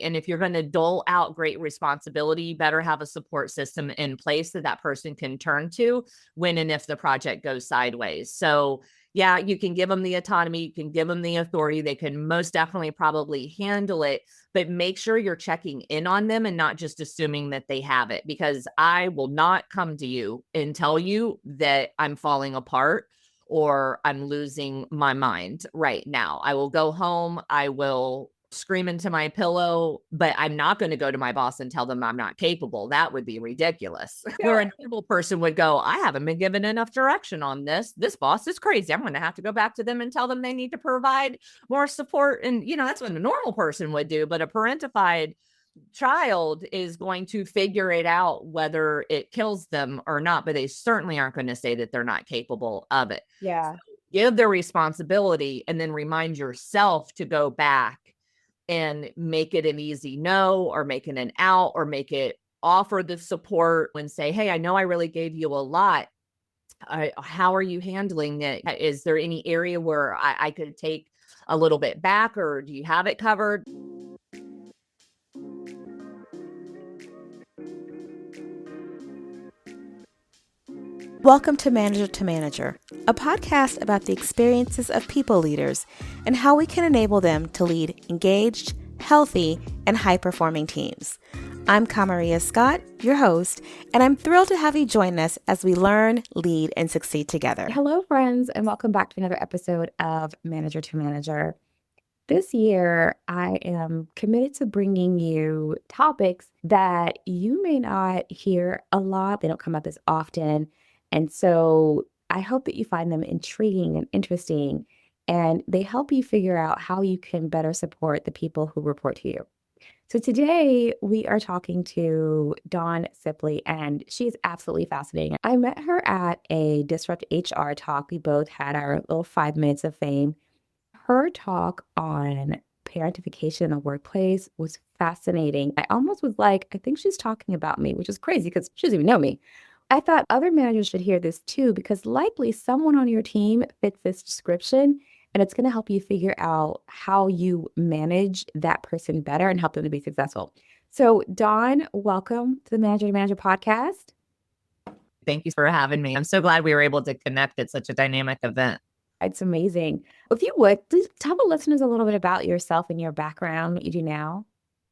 And if you're going to dole out great responsibility, you better have a support system in place that that person can turn to when and if the project goes sideways. So yeah, you can give them the autonomy, you can give them the authority. They can most definitely probably handle it, but make sure you're checking in on them and not just assuming that they have it, because I will not come to you and tell you that I'm falling apart or I'm losing my mind right now. I will go home, I will scream into my pillow, but I'm not going to go to my boss and tell them I'm not capable. That would be ridiculous. Where a normal person would go, I haven't been given enough direction on this. This boss is crazy. I'm going to have to go back to them and tell them they need to provide more support. And, that's what a normal person would do. But a parentified child is going to figure it out whether it kills them or not, but they certainly aren't going to say that they're not capable of it. Yeah. So give the responsibility and then remind yourself to go back and make it an easy no, or make it an out, or make it offer the support and say, hey, I know I really gave you a lot. How are you handling it? Is there any area where I could take a little bit back, or do you have it covered? Welcome to Manager, a podcast about the experiences of people leaders and how we can enable them to lead engaged, healthy, and high-performing teams. I'm Kamaria Scott, your host, and I'm thrilled to have you join us as we learn, lead, and succeed together. Hello, friends, and welcome back to another episode of Manager. This year, I am committed to bringing you topics that you may not hear a lot. They don't come up as often. And so I hope that you find them intriguing and interesting, and they help you figure out how you can better support the people who report to you. So today we are talking to Dawn Sipley, and she is absolutely fascinating. I met her at a Disrupt HR talk. We both had our little 5 minutes of fame. Her talk on parentification in the workplace was fascinating. I almost was like, I think she's talking about me, which is crazy because she doesn't even know me. I thought other managers should hear this too, because likely someone on your team fits this description, and it's going to help you figure out how you manage that person better and help them to be successful. So, Dawn, welcome to the Manager to Manager podcast. Thank you for having me. I'm so glad we were able to connect at such a dynamic event. It's amazing. If you would, please tell the listeners a little bit about yourself and your background, what you do now.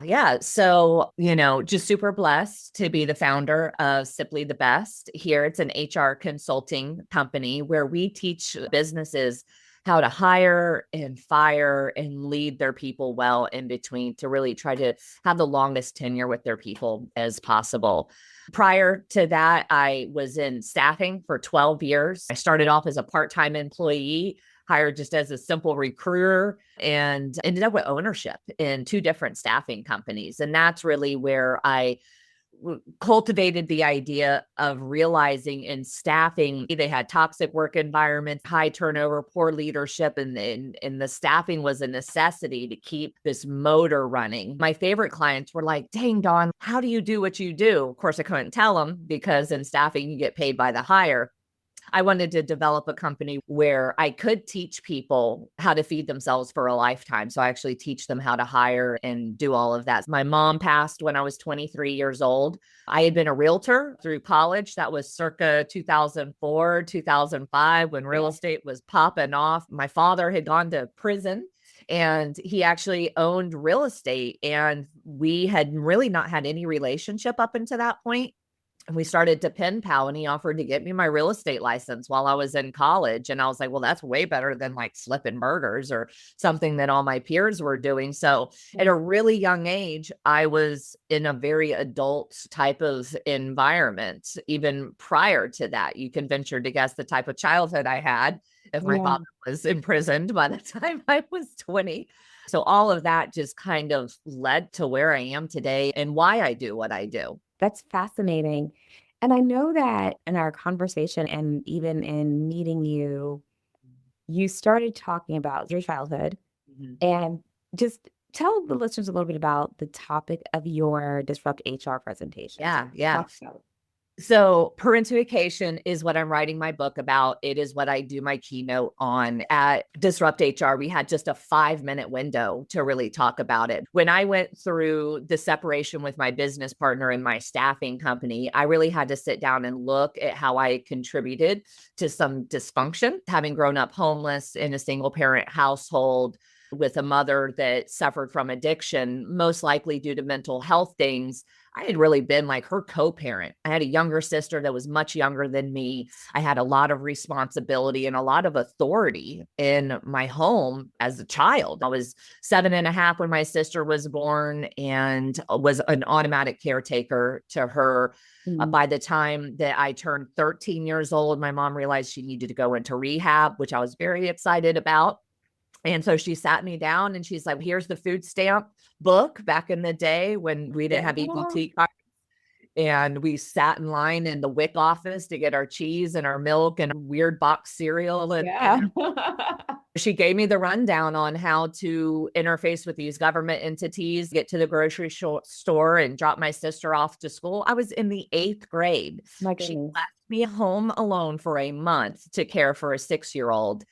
Yeah. So, just super blessed to be the founder of Sipley the Best. Here, it's an HR consulting company where we teach businesses how to hire and fire and lead their people well in between, to really try to have the longest tenure with their people as possible. Prior to that, I was in staffing for 12 years. I started off as a part-time employee, hired just as a simple recruiter, and ended up with ownership in 2 different staffing companies. And that's really where I cultivated the idea of realizing in staffing, they had toxic work environments, high turnover, poor leadership, and the staffing was a necessity to keep this motor running. My favorite clients were like, dang, Dawn, how do you do what you do? Of course, I couldn't tell them, because in staffing, you get paid by the hire. I wanted to develop a company where I could teach people how to feed themselves for a lifetime. So I actually teach them how to hire and do all of that. My mom passed when I was 23 years old. I had been a realtor through college. That was circa 2004, 2005, when real estate was popping off. My father had gone to prison, and he actually owned real estate, and we had really not had any relationship up until that point. And we started to pen pal, and he offered to get me my real estate license while I was in college. And I was like, well, that's way better than like flipping burgers or something that all my peers were doing. So at a really young age, I was in a very adult type of environment. Even prior to that, you can venture to guess the type of childhood I had if my father was imprisoned by the time I was 20. So all of that just kind of led to where I am today and why I do what I do. That's fascinating. And I know that in our conversation and even in meeting you, you started talking about your childhood. And just tell the listeners a little bit about the topic of your Disrupt HR presentation. Yeah. So parentification is what I'm writing my book about. It is what I do my keynote on. At Disrupt HR, we had just a 5-minute window to really talk about it. When I went through the separation with my business partner and my staffing company, I really had to sit down and look at how I contributed to some dysfunction, having grown up homeless in a single parent household with a mother that suffered from addiction, most likely due to mental health things. I had really been like her co-parent. I had a younger sister that was much younger than me. I had a lot of responsibility and a lot of authority in my home as a child. I was 7.5 when my sister was born and was an automatic caretaker to her. By the time that I turned 13 years old, my mom realized she needed to go into rehab, which I was very excited about. And so she sat me down and she's like, here's the food stamp book back in the day when we didn't have EBT cards. And we sat in line in the WIC office to get our cheese and our milk and weird box cereal. And she gave me the rundown on how to interface with these government entities, get to the grocery store and drop my sister off to school. I was in the 8th grade. She left me home alone for a month to care for a 6-year-old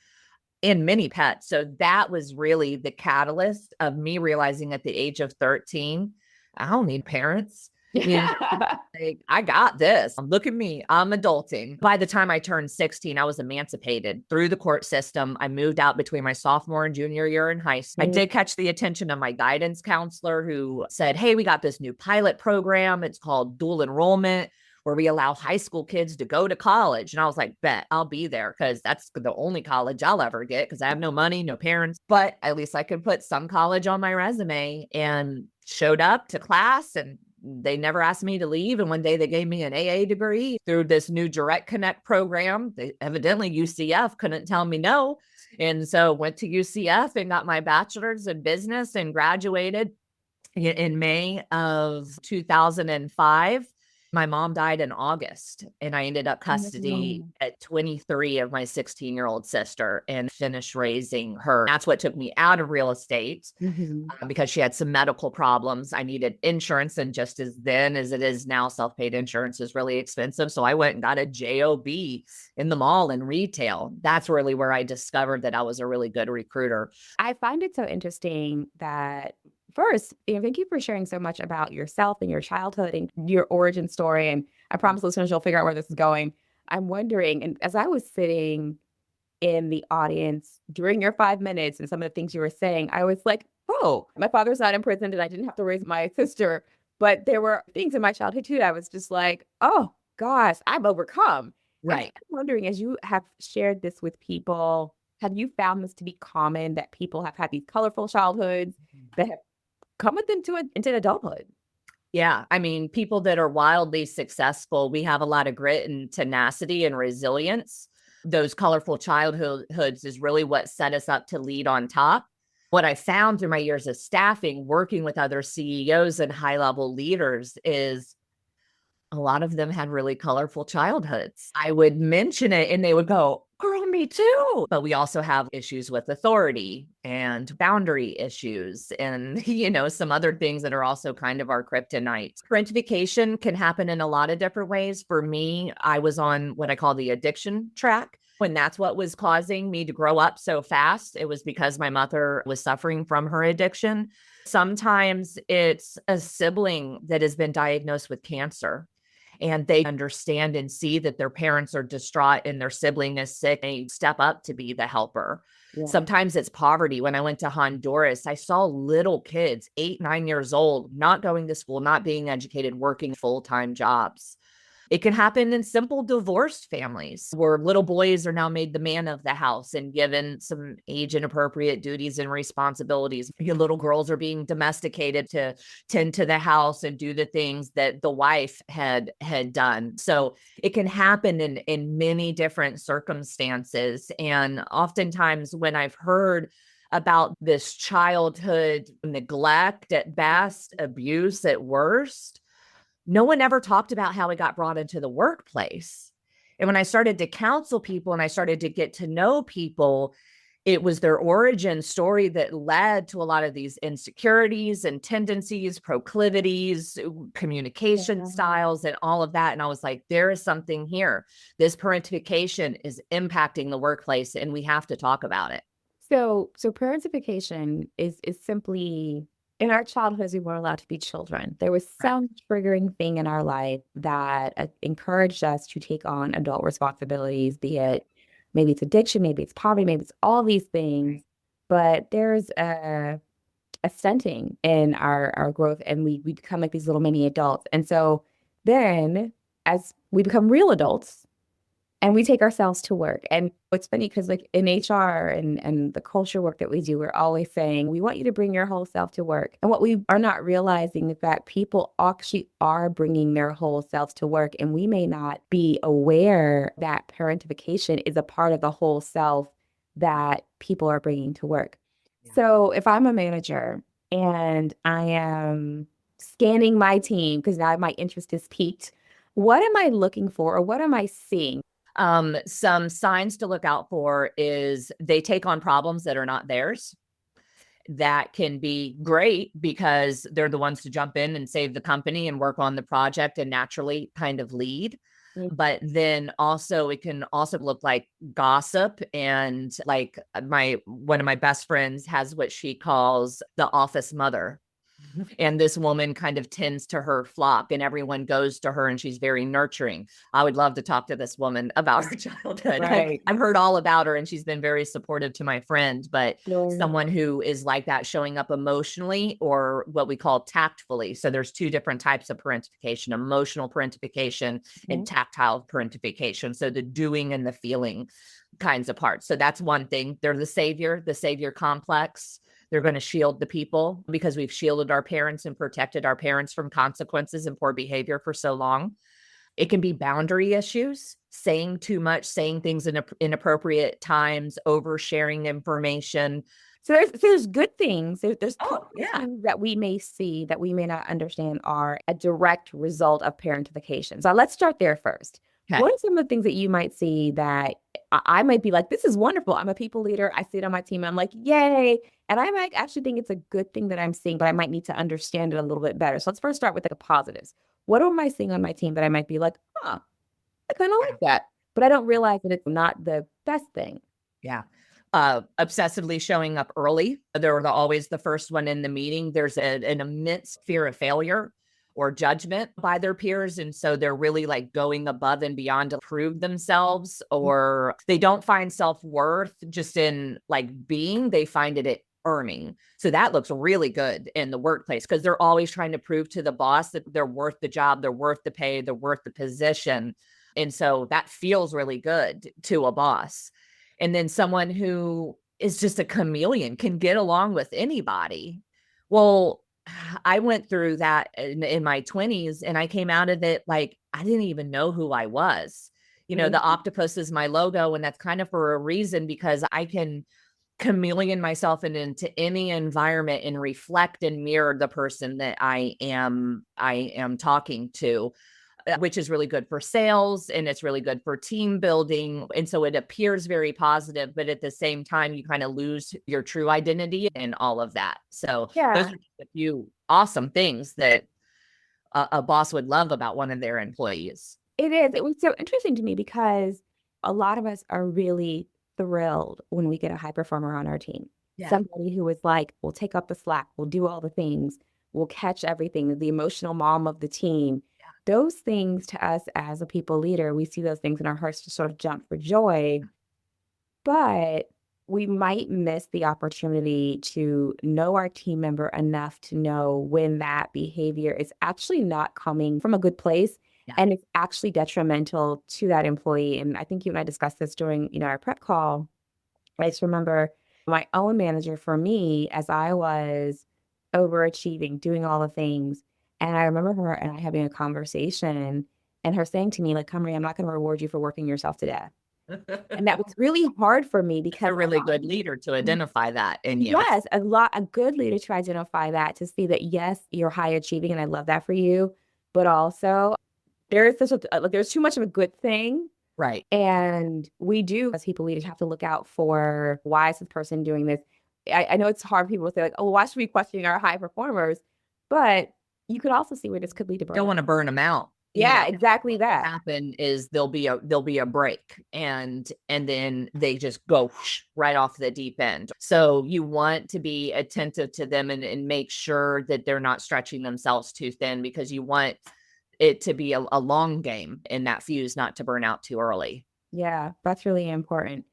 and many pets. So that was really the catalyst of me realizing at the age of 13, I don't need parents. Like, I got this. Look at me. I'm adulting. By the time I turned 16, I was emancipated through the court system. I moved out between my sophomore and junior year in high school. I did catch the attention of my guidance counselor who said, hey, we got this new pilot program. It's called dual enrollment, where we allow high school kids to go to college. And I was like, bet I'll be there because that's the only college I'll ever get because I have no money, no parents, but at least I could put some college on my resume. And showed up to class and they never asked me to leave. And one day they gave me an AA degree through this new Direct Connect program. They evidently UCF couldn't tell me no. And so went to UCF and got my bachelor's in business and graduated in May of 2005. My mom died in August, and I ended up custody at 23 of my 16-year-old sister and finished raising her. That's what took me out of real estate because she had some medical problems. I needed insurance, and just as then as it is now, self-paid insurance is really expensive. So I went and got a JOB in the mall and retail. That's really where I discovered that I was a really good recruiter. I find it so interesting that first, thank you for sharing so much about yourself and your childhood and your origin story. And I promise listeners, you'll figure out where this is going. I'm wondering, and as I was sitting in the audience during your 5 minutes and some of the things you were saying, I was like, oh, my father's not in prison and I didn't have to raise my sister. But there were things in my childhood too. I was just like, oh gosh, I've overcome. Right. I'm wondering, as you have shared this with people, have you found this to be common that people have had these colorful childhoods that have come with them into adulthood? Yeah. I mean, people that are wildly successful, we have a lot of grit and tenacity and resilience. Those colorful childhoods is really what set us up to lead on top. What I found through my years of staffing, working with other CEOs and high-level leaders, is a lot of them had really colorful childhoods. I would mention it and they would go, girl, me too. But we also have issues with authority and boundary issues and, some other things that are also kind of our kryptonite. Parentification can happen in a lot of different ways. For me, I was on what I call the addiction track. When that's what was causing me to grow up so fast, it was because my mother was suffering from her addiction. Sometimes it's a sibling that has been diagnosed with cancer, and they understand and see that their parents are distraught and their sibling is sick. They step up to be the helper. Yeah. Sometimes it's poverty. When I went to Honduras, I saw little kids, 8, 9 years old, not going to school, not being educated, working full-time jobs. It can happen in simple divorced families where little boys are now made the man of the house and given some age inappropriate duties and responsibilities. Your little girls are being domesticated to tend to the house and do the things that the wife had done. So it can happen in many different circumstances. And oftentimes when I've heard about this childhood neglect at best, abuse at worst, no one ever talked about how it got brought into the workplace. And when I started to counsel people and I started to get to know people, it was their origin story that led to a lot of these insecurities and tendencies, proclivities, communication styles, and all of that. And I was like, there is something here. This parentification is impacting the workplace, and we have to talk about it. So parentification is simply, in our childhoods, we weren't allowed to be children. There was some triggering thing in our life that encouraged us to take on adult responsibilities, be it maybe it's addiction, maybe it's poverty, maybe it's all these things. But there's a stunting in our growth, and we become like these little mini adults. And so then as we become real adults, and we take ourselves to work. And it's funny because like in HR and the culture work that we do, we're always saying, we want you to bring your whole self to work. And what we are not realizing is that people actually are bringing their whole selves to work. And we may not be aware that parentification is a part of the whole self that people are bringing to work. Yeah. So if I'm a manager and I am scanning my team because now my interest is piqued, what am I looking for, or what am I seeing? Some signs to look out for is they take on problems that are not theirs. That can be great because they're the ones to jump in and save the company and work on the project and naturally kind of lead. Mm-hmm. But then also it can also look like gossip, and like one of my best friends has what she calls the office mother. And this woman kind of tends to her flock, and everyone goes to her, and she's very nurturing. I would love to talk to this woman about her childhood. Right. I've heard all about her, and she's been very supportive to my friend, but someone who is like that, showing up emotionally or what we call tactfully. So there's two different types of parentification: emotional parentification and tactile parentification. So the doing and the feeling kinds of parts. So that's one thing. They're the savior complex. They're going to shield the people because we've shielded our parents and protected our parents from consequences and poor behavior for so long. It can be boundary issues, saying too much, saying things in inappropriate times, oversharing information. So there's good things. There's things that we may see that we may not understand are a direct result of parentification. So let's start there first. Okay. What are some of the things that you might see that I might be like, this is wonderful. I'm a people leader. I see it on my team. I'm like, yay. And I might actually think it's a good thing that I'm seeing, but I might need to understand it a little bit better. So let's first start with the positives. What am I seeing on my team that I might be like, I kind of like that, but I don't realize that it's not the best thing. Yeah. Obsessively showing up early. They're always the first one in the meeting. There's an immense fear of failure or judgment by their peers. And so they're really like going above and beyond to prove themselves, or they don't find self-worth just in like being, they find it at earning. So that looks really good in the workplace because they're always trying to prove to the boss that they're worth the job, they're worth the pay, they're worth the position. And so that feels really good to a boss. And then someone who is just a chameleon, can get along with anybody. Well, I went through that in my 20s, and I came out of it like I didn't even know who I was. You know, the octopus is my logo, and that's kind of for a reason, because I can chameleon myself into any environment and reflect and mirror the person that I am talking to, which is really good for sales, and it's really good for team building. And so it appears very positive, but at the same time, you kind of lose your true identity and all of that. So those are just a few awesome things that a boss would love about one of their employees. It is. It was so interesting to me because a lot of us are really thrilled when we get a high performer on our team. Yeah. Somebody who is like, we'll take up the slack, we'll do all the things, we'll catch everything, the emotional mom of the team. Those things to us as a people leader, we see those things and our hearts just sort of jump for joy. But we might miss the opportunity to know our team member enough to know when that behavior is actually not coming from a good place. Yeah. And it's actually detrimental to that employee. And I think you and I discussed this during, our prep call. I just remember my own manager, for me, as I was overachieving, doing all the things. And I remember her and I having a conversation and her saying to me, like, Kamaria, I'm not going to reward you for working yourself to death. And that was really hard for me because a really good leader to identify that in you. Yes, a good leader to identify that, to see that, yes, you're high achieving and I love that for you. But also there's too much of a good thing Right. And we do, as people leaders, have to look out for, why is this person doing this? I know it's hard. People say like, oh, why should we question our high performers? But you could also see where this could lead to Don't burnout. want to burn them out. Yeah, exactly that. Happen is there'll be a break, and then they just go right off the deep end. So you want to be attentive to them and make sure that they're not stretching themselves too thin, because you want it to be a long game and that fuse not to burn out too early. Yeah, that's really important.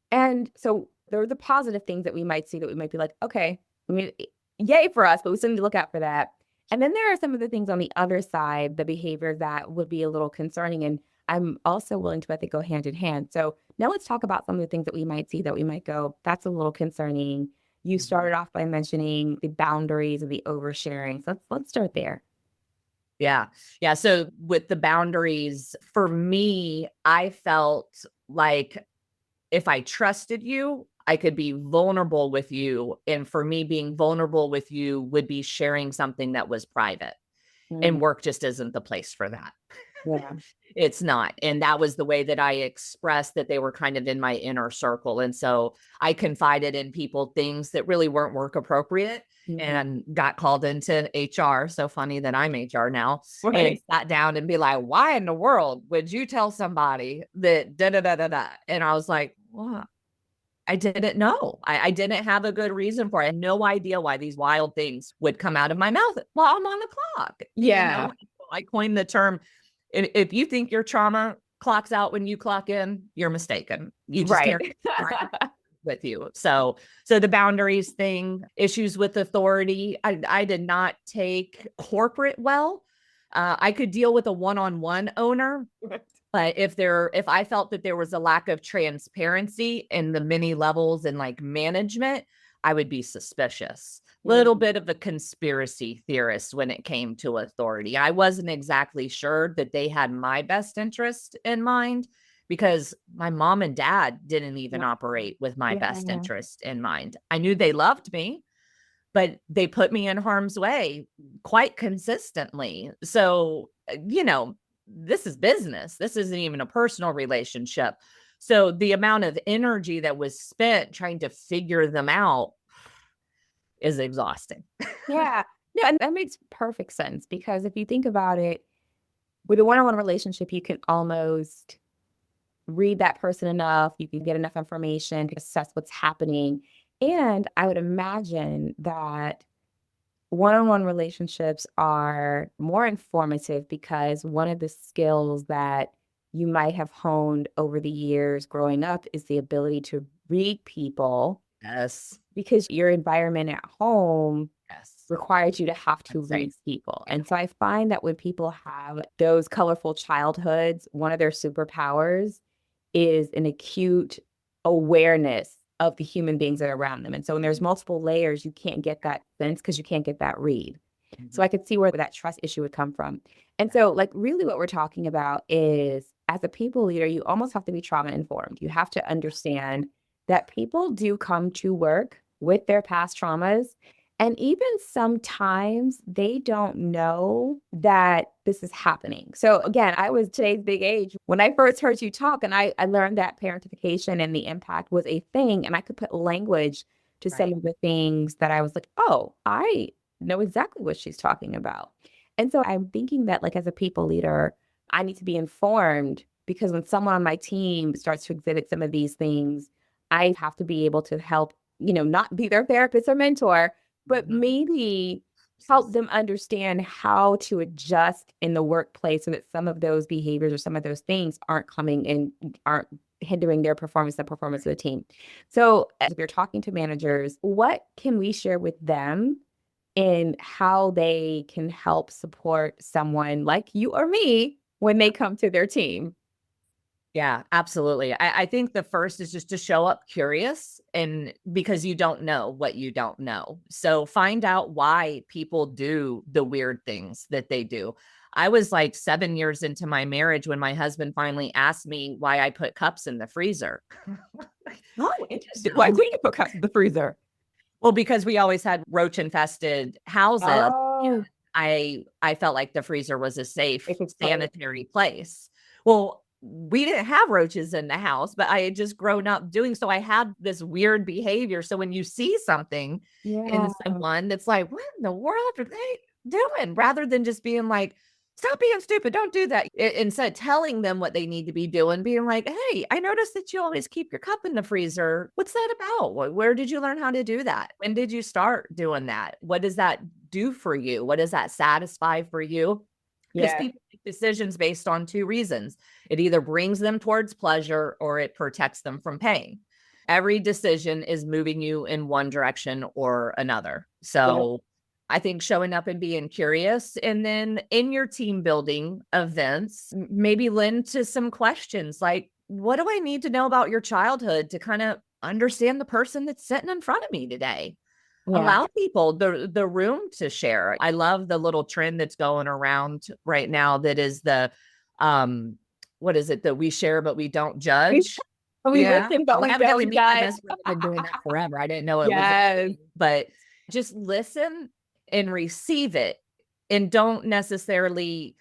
And so there are the positive things that we might see that we might be like, okay, I mean, yay for us, but we still need to look out for that. And then there are some of the things on the other side, the behaviors that would be a little concerning. And I'm also willing to bet they go hand in hand. So now let's talk about some of the things that we might see that we might go, that's a little concerning. You started off by mentioning the boundaries and the oversharing. So let's start there. Yeah. Yeah. So with the boundaries, for me, I felt like if I trusted you, I could be vulnerable with you. And for me, being vulnerable with you would be sharing something that was private, and work just isn't the place for that. Yeah. It's not. And that was the way that I expressed that they were kind of in my inner circle. And so I confided in people things that really weren't work appropriate, and got called into HR. So funny that I'm HR now. Right. And sat down and be like, why in the world would you tell somebody that da da da da da? And I was like, well, I didn't know. I didn't have a good reason for it. I had no idea why these wild things would come out of my mouth while I'm on the clock. Yeah. I coined the term, if you think your trauma clocks out when you clock in, you're mistaken. You just Right. can't with you. So the boundaries thing, issues with authority, I did not take corporate well. I could deal with a one-on-one owner, but if I felt that there was a lack of transparency in the many levels and like management, I would be suspicious. Little bit of a conspiracy theorist when it came to authority. I wasn't exactly sure that they had my best interest in mind, because my mom and dad didn't even operate with my best interest in mind. I knew they loved me, but they put me in harm's way quite consistently. So, this is business. This isn't even a personal relationship. So the amount of energy that was spent trying to figure them out is exhausting. Yeah. No, and that makes perfect sense, because if you think about it, with a one-on-one relationship, you can almost read that person enough, you can get enough information to assess what's happening. And I would imagine that one-on-one relationships are more informative, because one of the skills that you might have honed over the years growing up is the ability to read people, Yes. because your environment at home Yes. requires you to have to That's right. read people. And so I find that when people have those colorful childhoods, one of their superpowers is an acute awareness of the human beings that are around them. And so when there's multiple layers, you can't get that sense because you can't get that read. So I could see where that trust issue would come from. And so like really what we're talking about is, as a people leader, you almost have to be trauma informed. You have to understand that people do come to work with their past traumas. And even sometimes they don't know that this is happening. So again, I was today's big age when I first heard you talk, and I learned that parentification and the impact was a thing. And I could put language to some of the things that I was like, oh, I know exactly what she's talking about. And so I'm thinking that like as a people leader, I need to be informed, because when someone on my team starts to exhibit some of these things, I have to be able to help, not be their therapist or mentor, but maybe help them understand how to adjust in the workplace so that some of those behaviors or some of those things aren't coming in, aren't hindering their performance, the performance of the team. So if you're talking to managers, what can we share with them in how they can help support someone like you or me when they come to their team? Yeah, absolutely. I think the first is just to show up curious, and because you don't know what you don't know. So find out why people do the weird things that they do. I was like 7 years into my marriage when my husband finally asked me why I put cups in the freezer. Oh, interesting. Why do you put cups in the freezer? Well, because we always had roach infested houses. Oh, I felt like the freezer was a safe, If it's sanitary place. Well, we didn't have roaches in the house, but I had just grown up doing so. I had this weird behavior. So when you see something in Yeah. someone that's like, what in the world are they doing? Rather than just being like, stop being stupid, don't do that. Instead of telling them what they need to be doing, being like, hey, I noticed that you always keep your cup in the freezer. What's that about? Where did you learn how to do that? When did you start doing that? What does that do for you? What does that satisfy for you? Because Yeah. people make decisions based on two reasons. It either brings them towards pleasure or it protects them from pain. Every decision is moving you in one direction or another. So I think showing up and being curious, and then in your team building events, maybe lend to some questions like, what do I need to know about your childhood to kind of understand the person that's sitting in front of me today? Yeah. Allow people the room to share. I love the little trend that's going around right now that is the what is it that we share but we don't judge. We listen, but we Evidently don't me and my judge. best friend have been doing that forever. I didn't know it was a Yes. thing, but just listen and receive it, and don't necessarily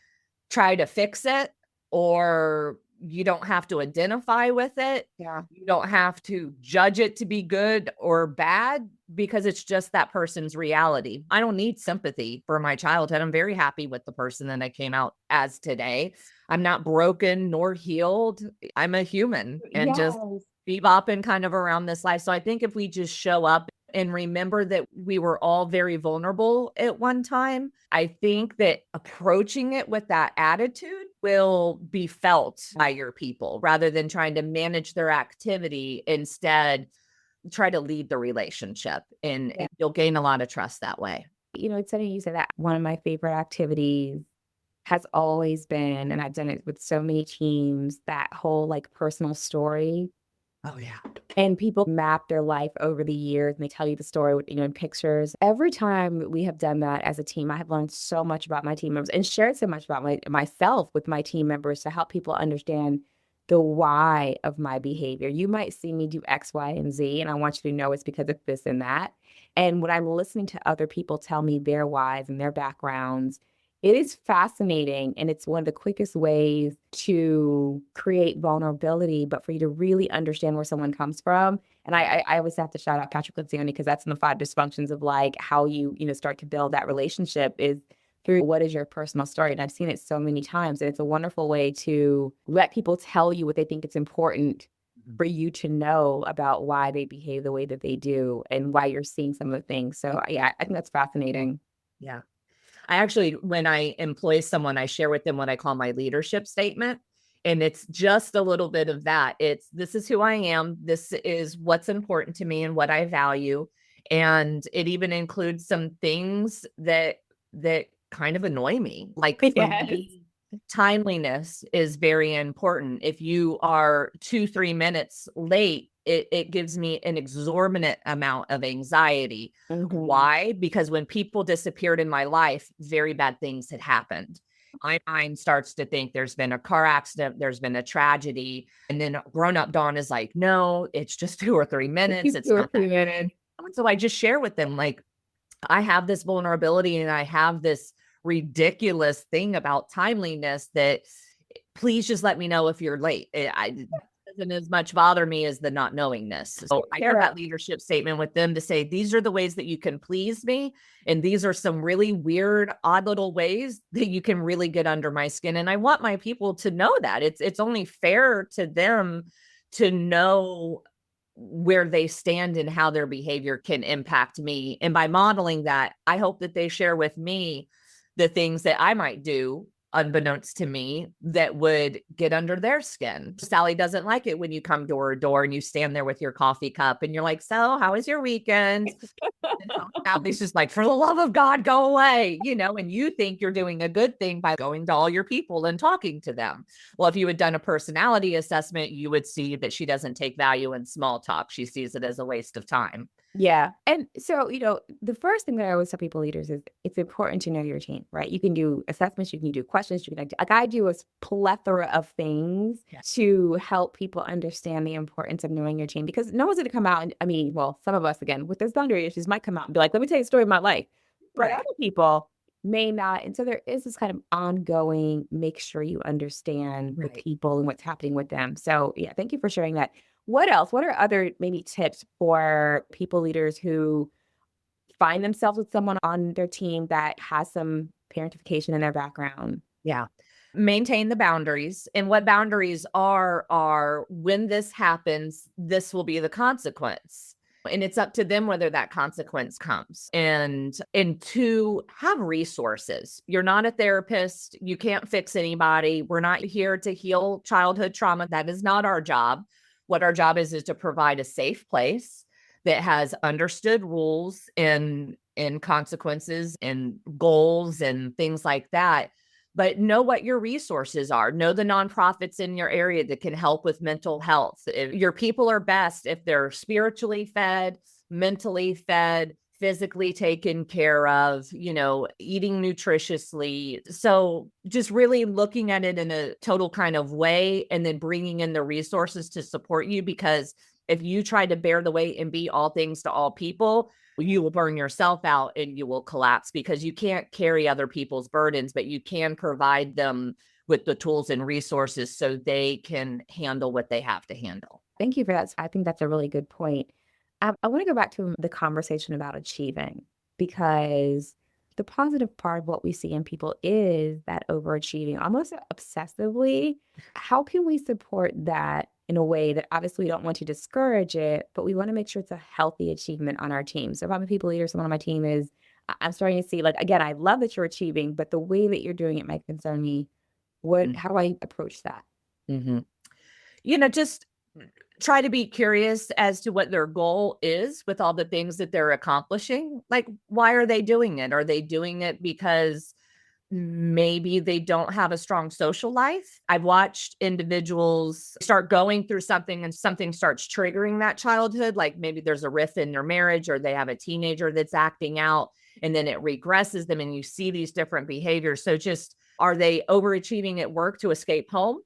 try to fix it, or you don't have to identify with it. Yeah. You don't have to judge it to be good or bad, because it's just that person's reality. I don't need sympathy for my childhood. I'm very happy with the person that I came out as today. I'm not broken nor healed. I'm a human and just Yes. bebopping kind of around this life. So I think if we just show up and remember that we were all very vulnerable at one time, I think that approaching it with that attitude will be felt by your people rather than trying to manage their activity. Instead, try to lead the relationship, and you'll gain a lot of trust that way. You know, it's funny you say that. One of my favorite activities has always been, and I've done it with so many teams, that whole like personal story. Oh, yeah. And people map their life over the years and they tell you the story with, in pictures. Every time we have done that as a team, I have learned so much about my team members and shared so much about myself with my team members to help people understand the why of my behavior. You might see me do X, Y, and Z, and I want you to know it's because of this and that. And when I'm listening to other people tell me their whys and their backgrounds, it is fascinating, and it's one of the quickest ways to create vulnerability, but for you to really understand where someone comes from. And I always have to shout out Patrick Lencioni, because that's in the 5 dysfunctions of like how you start to build that relationship is through what is your personal story. And I've seen it so many times, and it's a wonderful way to let people tell you what they think it's important for you to know about why they behave the way that they do and why you're seeing some of the things. So yeah, I think that's fascinating. Yeah. I actually, when I employ someone, I share with them what I call my leadership statement. And it's just a little bit of that. This is who I am. This is what's important to me and what I value. And it even includes some things that kind of annoy me. Like for me, timeliness is very important. If you are 2-3 minutes late, it gives me an exorbitant amount of anxiety. Why? Because when people disappeared in my life, very bad things had happened. My mind starts to think there's been a car accident, there's been a tragedy. And then grown-up Dawn is like, no, it's just 2 or 3 minutes. It's not that. minutes. So I just share with them, like, I have this vulnerability and I have this ridiculous thing about timeliness that please just let me know if you're late. It doesn't as much bother me as the not knowingness. So I share that leadership statement with them to say, these are the ways that you can please me. And these are some really weird, odd little ways that you can really get under my skin. And I want my people to know that it's only fair to them to know where they stand and how their behavior can impact me. And by modeling that, I hope that they share with me the things that I might do unbeknownst to me that would get under their skin. Sally doesn't like it when you come to her door and you stand there with your coffee cup and you're like, so how was your weekend? Sally's just like, for the love of God, go away, and you think you're doing a good thing by going to all your people and talking to them. Well, if you had done a personality assessment, you would see that she doesn't take value in small talk. She sees it as a waste of time. Yeah. And so, the first thing that I always tell people leaders is it's important to know your team, right? You can do assessments, you can do questions, you can like I do a plethora of things to help people understand the importance of knowing your team, because no one's going to come out and some of us, again, with those boundary issues might come out and be like, let me tell you a story of my life. For other people, may not. And so there is this kind of ongoing, make sure you understand the Right. people and what's happening with them. So yeah, thank you for sharing that. What else? What are other maybe tips for people leaders who find themselves with someone on their team that has some parentification in their background? Yeah. Maintain the boundaries. And what boundaries are when this happens, this will be the consequence. And it's up to them whether that consequence comes. And to have resources. You're not a therapist. You can't fix anybody. We're not here to heal childhood trauma. That is not our job. What our job is to provide a safe place that has understood rules and consequences and goals and things like that, but know what your resources are. Know the nonprofits in your area that can help with mental health. Your people are best if they're spiritually fed, mentally fed, physically taken care of, eating nutritiously. So just really looking at it in a total kind of way and then bringing in the resources to support you, because if you try to bear the weight and be all things to all people, you will burn yourself out and you will collapse, because you can't carry other people's burdens, but you can provide them with the tools and resources so they can handle what they have to handle. Thank you for that. I think that's a really good point. I want to go back to the conversation about achieving, because the positive part of what we see in people is that overachieving, almost obsessively. How can we support that in a way that obviously we don't want to discourage it, but we want to make sure it's a healthy achievement on our team? So if I'm a people leader, someone on my team is, I'm starting to see, like, again, I love that you're achieving, but the way that you're doing it might concern me. How do I approach that? Mm-hmm. Just try to be curious as to what their goal is with all the things that they're accomplishing. Like, why are they doing it? Are they doing it because maybe they don't have a strong social life? I've watched individuals start going through something and something starts triggering that childhood. Like maybe there's a rift in their marriage or they have a teenager that's acting out and then it regresses them and you see these different behaviors. So just, are they overachieving at work to escape home?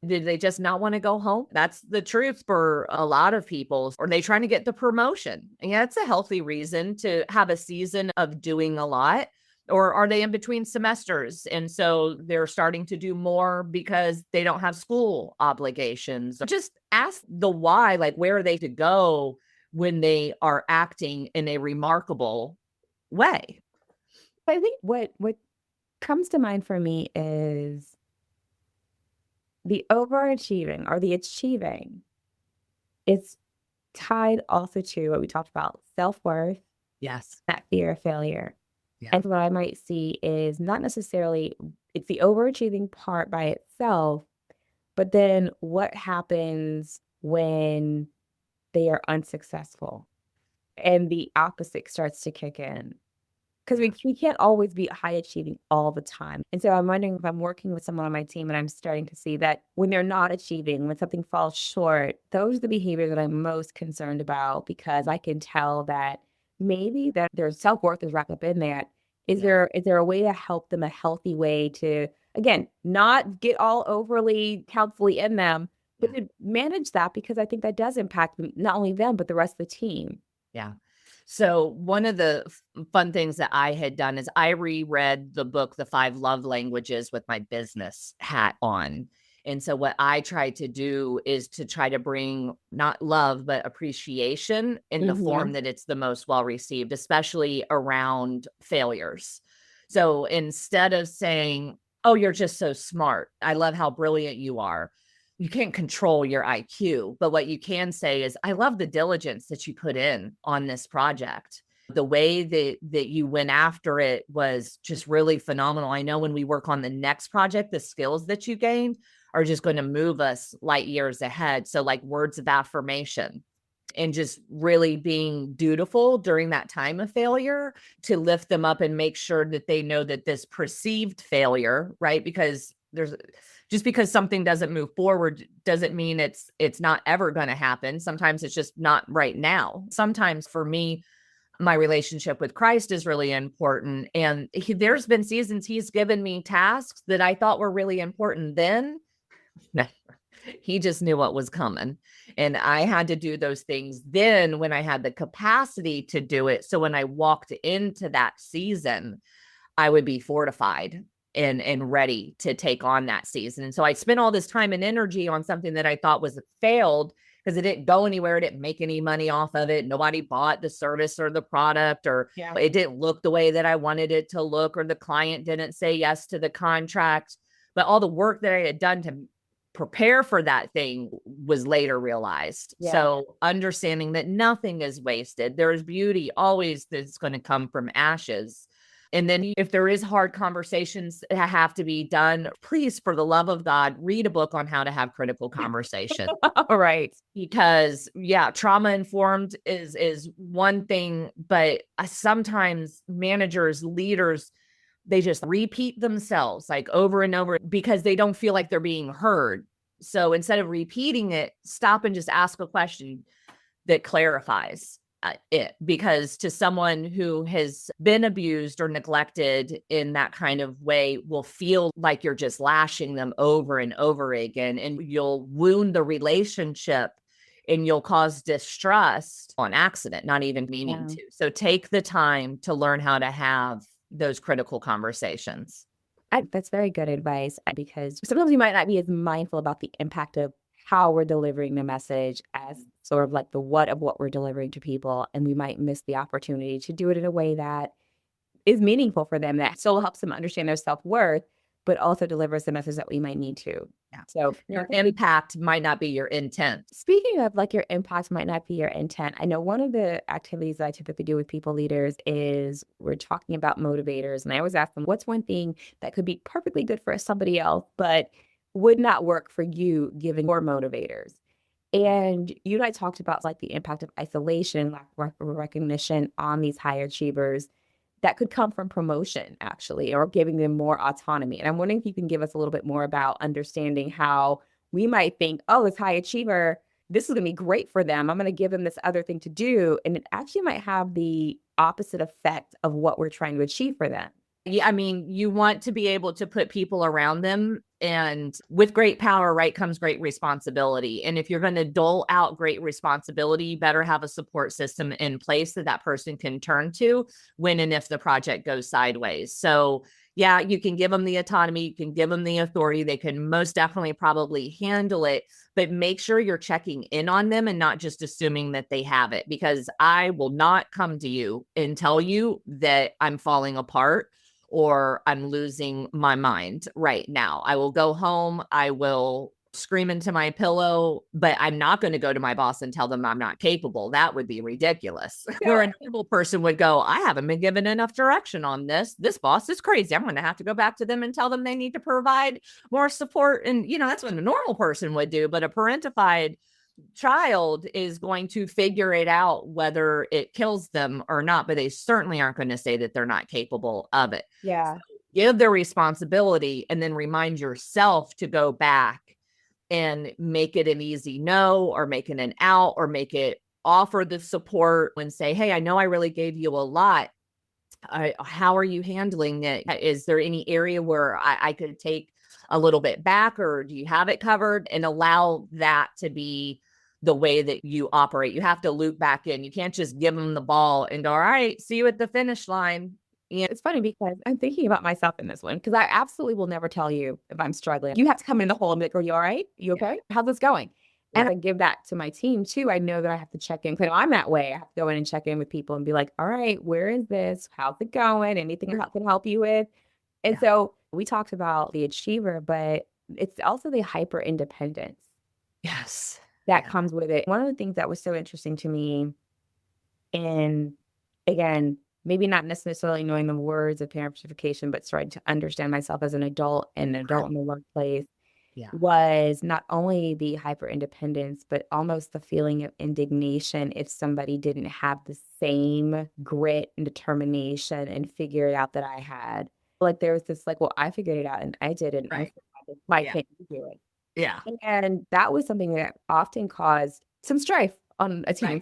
Did they just not want to go home? That's the truth for a lot of people. Or they trying to get the promotion? And yeah, it's a healthy reason to have a season of doing a lot. Or are they in between semesters? And so they're starting to do more because they don't have school obligations. Just ask the why, like where are they to go when they are acting in a remarkable way? I think what comes to mind for me is the overachieving or the achieving. It's tied also to what we talked about, self-worth, Yes. that fear of failure. Yeah. And what I might see is not necessarily it's the overachieving part by itself, but then what happens when they are unsuccessful and the opposite starts to kick in. Because we can't always be high achieving all the time. And so I'm wondering if I'm working with someone on my team and I'm starting to see that when they're not achieving, when something falls short, those are the behaviors that I'm most concerned about, because I can tell that maybe that their self-worth is wrapped up in that. Is there a way to help them, a healthy way to, again, not get all overly counselly in them, but to manage that, because I think that does impact not only them, but the rest of the team. Yeah. So one of the fun things that I had done is I reread the book, The Five Love Languages, with my business hat on. And so what I try to do is to try to bring not love, but appreciation in the form that it's the most well received, especially around failures. So instead of saying, oh, you're just so smart, I love how brilliant you are, you can't control your IQ, but what you can say is, I love the diligence that you put in on this project. The way that you went after it was just really phenomenal. I know when we work on the next project, the skills that you gained are just going to move us light years ahead. So like words of affirmation and just really being dutiful during that time of failure to lift them up and make sure that they know that this perceived failure, right? Because there's just because something doesn't move forward doesn't mean it's not ever going to happen. Sometimes it's just not right now. Sometimes for me, my relationship with Christ is really important. And there's been seasons he's given me tasks that I thought were really important then. He just knew what was coming. And I had to do those things then when I had the capacity to do it. So when I walked into that season, I would be fortified and ready to take on that season. And so I spent all this time and energy on something that I thought was failed because it didn't go anywhere. It didn't make any money off of it. Nobody bought the service or the product, or it didn't look the way that I wanted it to look, or the client didn't say yes to the contract. But all the work that I had done to prepare for that thing was later realized. So understanding that nothing is wasted. There's beauty always that's going to come from ashes. And then if there is hard conversations that have to be done, please, for the love of God, read a book on how to have critical conversation. Right. Because trauma informed is one thing, but sometimes managers, leaders, they just repeat themselves like over and over because they don't feel like they're being heard. So instead of repeating it, stop and just ask a question that clarifies it. Because to someone who has been abused or neglected in that kind of way will feel like you're just lashing them over and over again, and you'll wound the relationship and you'll cause distrust on accident, not even meaning to. So take the time to learn how to have those critical conversations. That's very good advice, because sometimes we might not be as mindful about the impact of how we're delivering the message as sort of like the what of what we're delivering to people. And we might miss the opportunity to do it in a way that is meaningful for them, that still helps them understand their self-worth, but also delivers the message that we might need to. So your impact might not be your intent. Speaking of like your impact might not be your intent, I know one of the activities that I typically do with people leaders is we're talking about motivators. And I always ask them, what's one thing that could be perfectly good for somebody else, but would not work for you given your motivators? And you and I talked about like the impact of isolation, lack of recognition on these high achievers that could come from promotion, actually, or giving them more autonomy. And I'm wondering if you can give us a little bit more about understanding how we might think, oh, this high achiever, this is going to be great for them. I'm going to give them this other thing to do. And it actually might have the opposite effect of what we're trying to achieve for them. Yeah, I mean, you want to be able to put people around them, and with great power, right, comes great responsibility. And if you're going to dole out great responsibility, you better have a support system in place that that person can turn to when and if the project goes sideways. So yeah, you can give them the autonomy, you can give them the authority, they can most definitely probably handle it, but make sure you're checking in on them and not just assuming that they have it, because I will not come to you and tell you that I'm falling apart or I'm losing my mind right now. I will go home, I will scream into my pillow, but I'm not going to go to my boss and tell them I'm not capable. That would be ridiculous. Where a normal person would go, I haven't been given enough direction on this. This boss is crazy. I'm going to have to go back to them and tell them they need to provide more support. And, that's what a normal person would do. But a parentified child is going to figure it out whether it kills them or not, but they certainly aren't going to say that they're not capable of it. So give their responsibility and then remind yourself to go back and make it an easy no, or make it an out, or make it offer the support and say, hey, I know I really gave you a lot. How are you handling it? Is there any area where I could take a little bit back, or do you have it covered? And allow that to be the way that you operate. You have to loop back in. You can't just give them the ball and go, all right, see you at the finish line. It's funny because I'm thinking about myself in this one, because I absolutely will never tell you if I'm struggling. You have to come in the hole and be like, are you all right? You okay? How's this going? And I give that to my team too. I know that I have to check in, because I'm that way. I have to go in and check in with people and be like, all right, where is this? How's it going? Anything I can help you with? And so we talked about the achiever, but it's also the hyper independence. Yes. That comes with it. One of the things that was so interesting to me, and again, maybe not necessarily knowing the words of parentification, but starting to understand myself as an adult and an adult in the workplace, was not only the hyper independence, but almost the feeling of indignation if somebody didn't have the same grit and determination and figure it out that I had. Like there was this like, well, I figured it out and I did it. Right. Why can't you do it? Yeah. And that was something that often caused some strife on a team.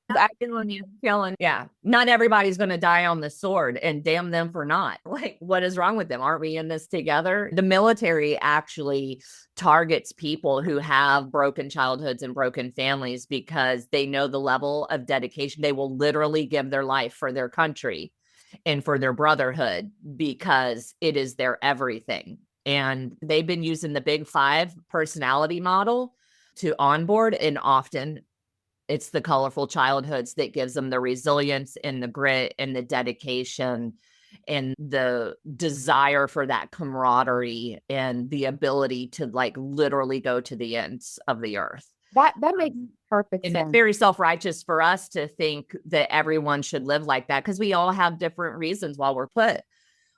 I didn't want you feeling, not everybody's going to die on the sword, and damn them for not. Like, what is wrong with them? Aren't we in this together? The military actually targets people who have broken childhoods and broken families because they know the level of dedication. They will literally give their life for their country. and for their brotherhood, because it is their everything. And they've been using the Big Five personality model to onboard, and often it's the colorful childhoods that gives them the resilience and the grit and the dedication and the desire for that camaraderie and the ability to like literally go to the ends of the earth. That makes perfect And it's sense. very self-righteous for us to think that everyone should live like that, because we all have different reasons why we're put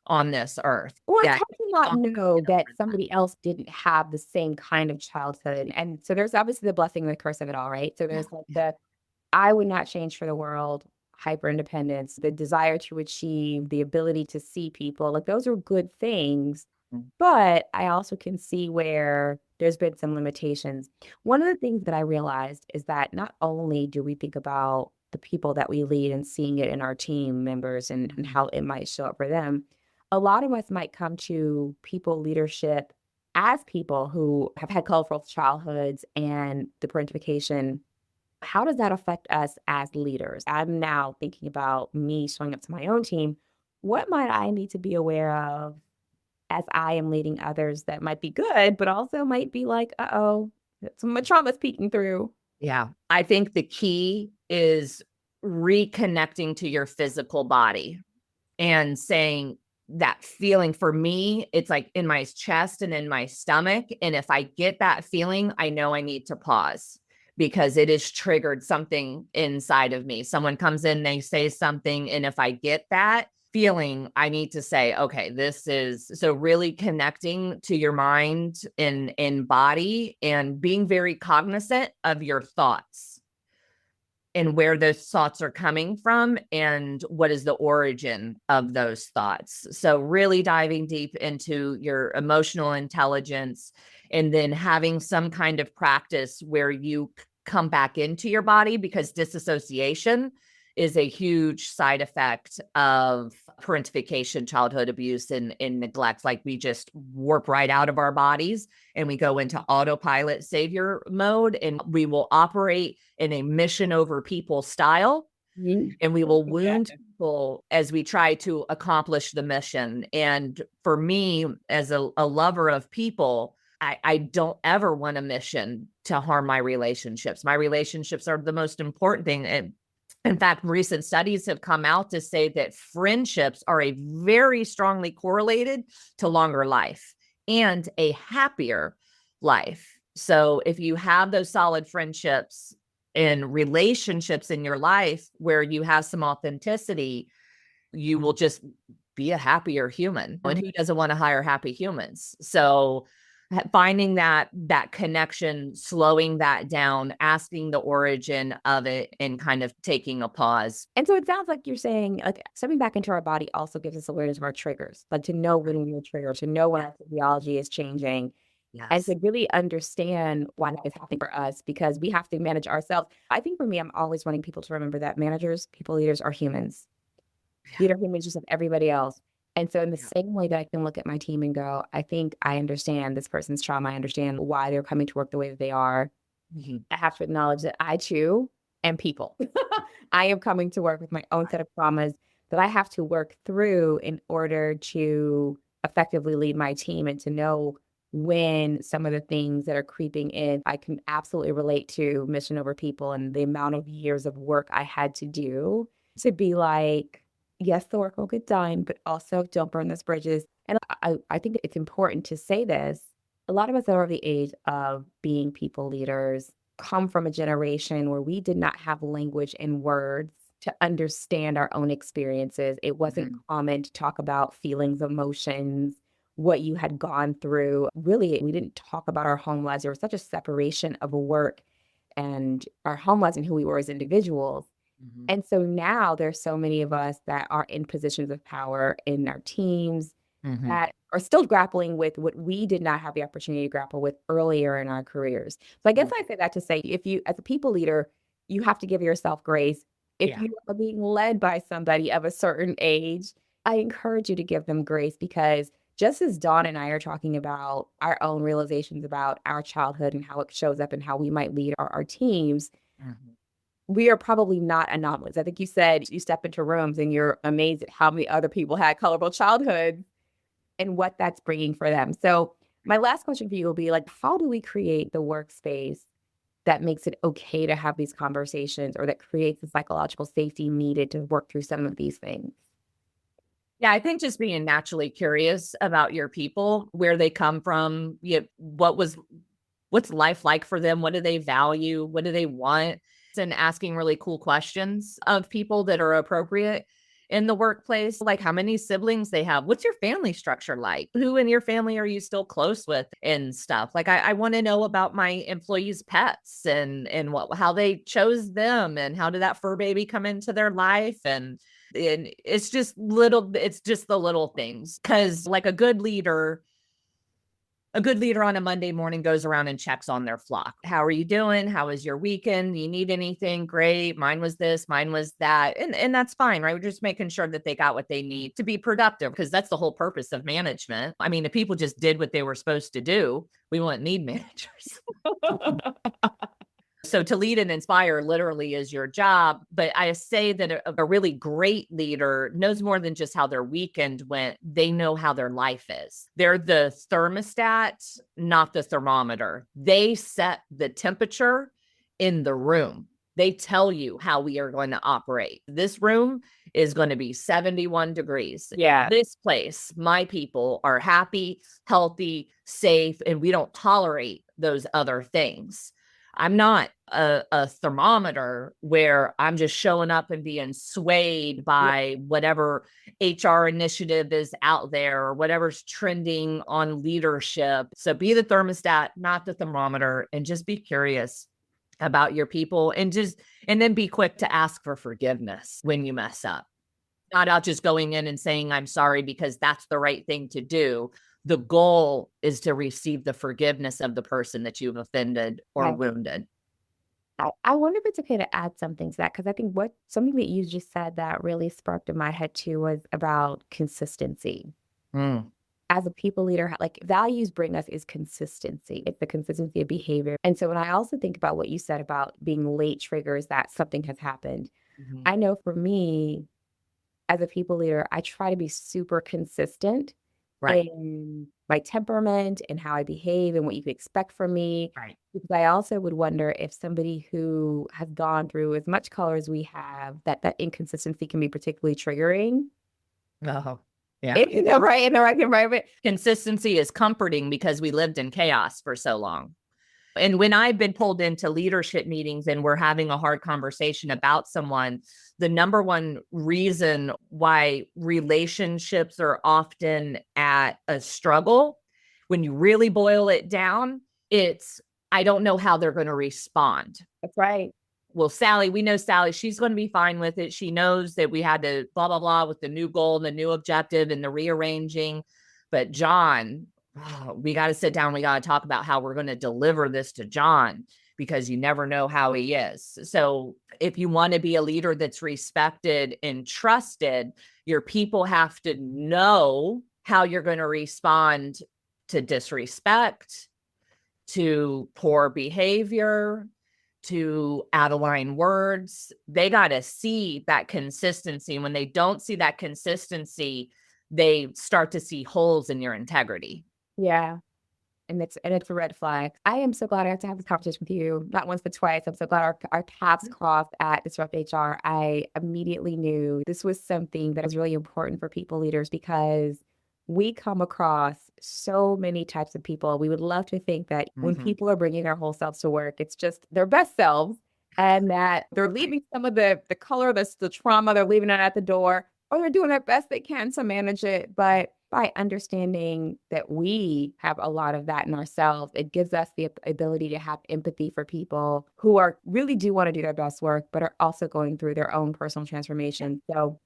on this earth. Or it's Yeah. hard to not know that somebody else didn't have the same kind of childhood. And so there's obviously the blessing and the curse of it all, right? So there's like the I would not change for the world, hyper independence, the desire to achieve, the ability to see people. Like those are good things. But I also can see where there's been some limitations. One of the things that I realized is that not only do we think about the people that we lead and seeing it in our team members and how it might show up for them, a lot of us might come to people leadership as people who have had colorful childhoods and the parentification. How does that affect us as leaders? I'm now thinking about me showing up to my own team. What might I need to be aware of as I am leading others that might be good, but also might be like, uh-oh, some of my trauma's peeking through? Yeah. I think the key is reconnecting to your physical body and saying that feeling. For me, it's like in my chest and in my stomach. And if I get that feeling, I know I need to pause, because it has triggered something inside of me. Someone comes in, they say something. And if I get that feeling, I need to say, okay, this is so really connecting to your mind and body, and being very cognizant of your thoughts and where those thoughts are coming from and what is the origin of those thoughts. So really diving deep into your emotional intelligence, and then having some kind of practice where you come back into your body, because disassociation is a huge side effect of parentification, childhood abuse, and neglect. Like we just warp right out of our bodies and we go into autopilot savior mode, and we will operate in a mission over people style, and we will wound people as we try to accomplish the mission. And for me, as a lover of people, I don't ever want a mission to harm my relationships. My relationships are the most important thing. And in fact, recent studies have come out to say that friendships are a very strongly correlated to longer life and a happier life. So if you have those solid friendships and relationships in your life where you have some authenticity, you will just be a happier human. And who doesn't want to hire happy humans? So finding that connection, slowing that down, asking the origin of it, and kind of taking a pause. And so it sounds like you're saying, like, stepping back into our body also gives us awareness of our triggers, like to know when we're triggered, to know when our physiology is changing, and Yes. to really understand why that is happening for us, because we have to manage ourselves. I think for me, I'm always wanting people to remember that managers, people leaders are humans. They're humans just like everybody else. And so in the same way that I can look at my team and go, I think I understand this person's trauma. I understand why they're coming to work the way that they are. I have to acknowledge that I too am people. I am coming to work with my own set of traumas that I have to work through in order to effectively lead my team, and to know when some of the things that are creeping in, I can absolutely relate to mission over people and the amount of years of work I had to do to be like, yes, the work will get done, but also don't burn those bridges. And I think it's important to say this. A lot of us are of the age of being people leaders, come from a generation where we did not have language and words to understand our own experiences. It wasn't common to talk about feelings, emotions, what you had gone through. Really, we didn't talk about our home lives. There was such a separation of work and our home lives and who we were as individuals. And so now there's so many of us that are in positions of power in our teams that are still grappling with what we did not have the opportunity to grapple with earlier in our careers. So I guess I say that to say, if you, as a people leader, you have to give yourself grace. If you are being led by somebody of a certain age, I encourage you to give them grace, because just as Dawn and I are talking about our own realizations about our childhood and how it shows up and how we might lead our teams, we are probably not anomalies. I think you said you step into rooms and you're amazed at how many other people had colorful childhoods and what that's bringing for them. So my last question for you will be like, how do we create the workspace that makes it okay to have these conversations or that creates the psychological safety needed to work through some of these things? Yeah, I think just being naturally curious about your people, where they come from, what's life like for them? What do they value? What do they want? And asking really cool questions of people that are appropriate in the workplace, like how many siblings they have. What's your family structure like? Who in your family are you still close with and stuff? Like I want to know about my employees' pets and how they chose them and how did that fur baby come into their life and it's just the little things. Cause like a good leader on a Monday morning goes around and checks on their flock. How are you doing? How was your weekend? Do you need anything? Great. Mine was this, mine was that. And that's fine, right? We're just making sure that they got what they need to be productive because that's the whole purpose of management. I mean, if people just did what they were supposed to do, we wouldn't need managers. So to lead and inspire literally is your job. But I say that a really great leader knows more than just how their weekend went. They know how their life is. They're the thermostat, not the thermometer. They set the temperature in the room. They tell you how we are going to operate. This room is going to be 71 degrees. Yeah. This place, my people are happy, healthy, safe, and we don't tolerate those other things. I'm not a thermometer where I'm just showing up and being swayed by whatever HR initiative is out there or whatever's trending on leadership. So be the thermostat, not the thermometer, and just be curious about your people and then be quick to ask for forgiveness when you mess up. Not out just going in and saying, I'm sorry, because that's the right thing to do. The goal is to receive the forgiveness of the person that you've offended or wounded. I wonder if it's okay to add something to that because I think something that you just said that really sparked in my head too was about consistency. As a people leader, like values bring us is consistency. It's the consistency of behavior. And so when I also think about what you said about being late triggers that something has happened, I know for me as a people leader, I try to be super consistent in my temperament and how I behave and what you could expect from me. Right. Because I also would wonder if somebody who has gone through as much color as we have, that inconsistency can be particularly triggering. Oh, yeah. In the right environment. Consistency is comforting because we lived in chaos for so long. And when I've been pulled into leadership meetings and we're having a hard conversation about someone, the number one reason why relationships are often at a struggle, when you really boil it down, it's, I don't know how they're going to respond. That's right. Well, Sally, we know Sally, she's going to be fine with it. She knows that we had to blah, blah, blah with the new goal and the new objective and the rearranging. But John, we got to sit down. We got to talk about how we're going to deliver this to John because you never know how he is. So if you want to be a leader that's respected and trusted, your people have to know how you're going to respond to disrespect, to poor behavior, to out of line words. They got to see that consistency. When they don't see that consistency, they start to see holes in your integrity. Yeah. And it's a red flag. I am so glad I got to have this conversation with you, not once, but twice. I'm so glad our paths crossed at Disrupt HR. I immediately knew this was something that was really important for people leaders because we come across so many types of people. We would love to think that when people are bringing their whole selves to work, it's just their best selves and that they're leaving some of the color, the trauma, they're leaving it at the door, or they're doing their best they can to manage it. But by understanding that we have a lot of that in ourselves, it gives us the ability to have empathy for people who really do want to do their best work, but are also going through their own personal transformation. So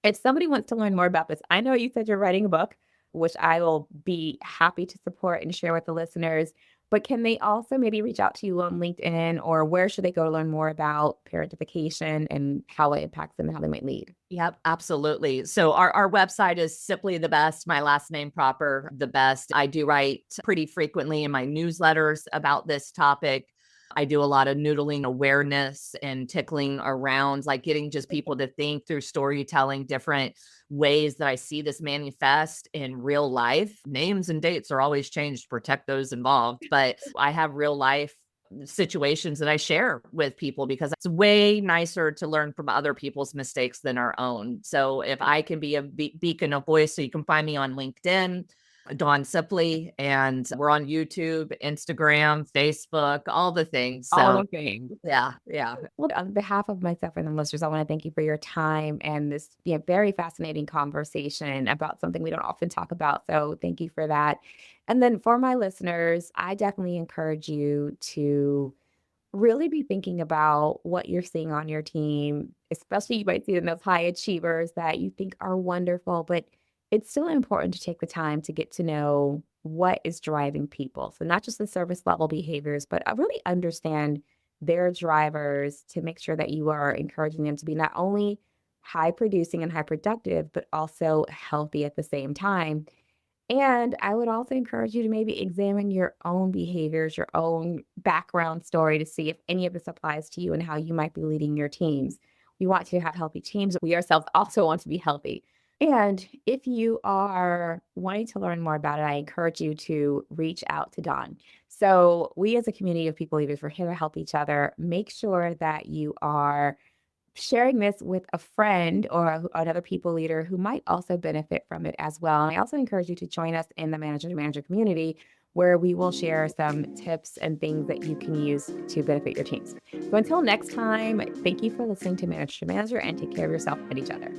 if somebody wants to learn more about this, I know you said you're writing a book, which I will be happy to support and share with the listeners. But can they also maybe reach out to you on LinkedIn, or where should they go to learn more about parentification and how it impacts them and how they might lead? Yep, absolutely. So our website is Simply the Best, my last name proper, the best. I do write pretty frequently in my newsletters about this topic. I do a lot of noodling awareness and tickling around, like getting just people to think through storytelling, different ways that I see this manifest in real life. Names and dates are always changed to protect those involved, but I have real life situations that I share with people because it's way nicer to learn from other people's mistakes than our own. So if I can be a beacon of voice, so you can find me on LinkedIn, Dawn Sipley, and we're on YouTube, Instagram, Facebook, all the things. All So the things. yeah, yeah. Well, on behalf of myself and the listeners, I want to thank you for your time and this very fascinating conversation about something we don't often talk about. So thank you for that. And then for my listeners, I definitely encourage you to really be thinking about what you're seeing on your team, especially you might see in those high achievers that you think are wonderful, but it's still important to take the time to get to know what is driving people. So not just the service level behaviors, but really understand their drivers to make sure that you are encouraging them to be not only high producing and high productive, but also healthy at the same time. And I would also encourage you to maybe examine your own behaviors, your own background story to see if any of this applies to you and how you might be leading your teams. We want to have healthy teams. We ourselves also want to be healthy. And if you are wanting to learn more about it, I encourage you to reach out to Dawn. So we as a community of people leaders, we're here to help each other. Make sure that you are sharing this with a friend or another people leader who might also benefit from it as well. And I also encourage you to join us in the manager to manager community where we will share some tips and things that you can use to benefit your teams. So until next time, thank you for listening to Manager and take care of yourself and each other.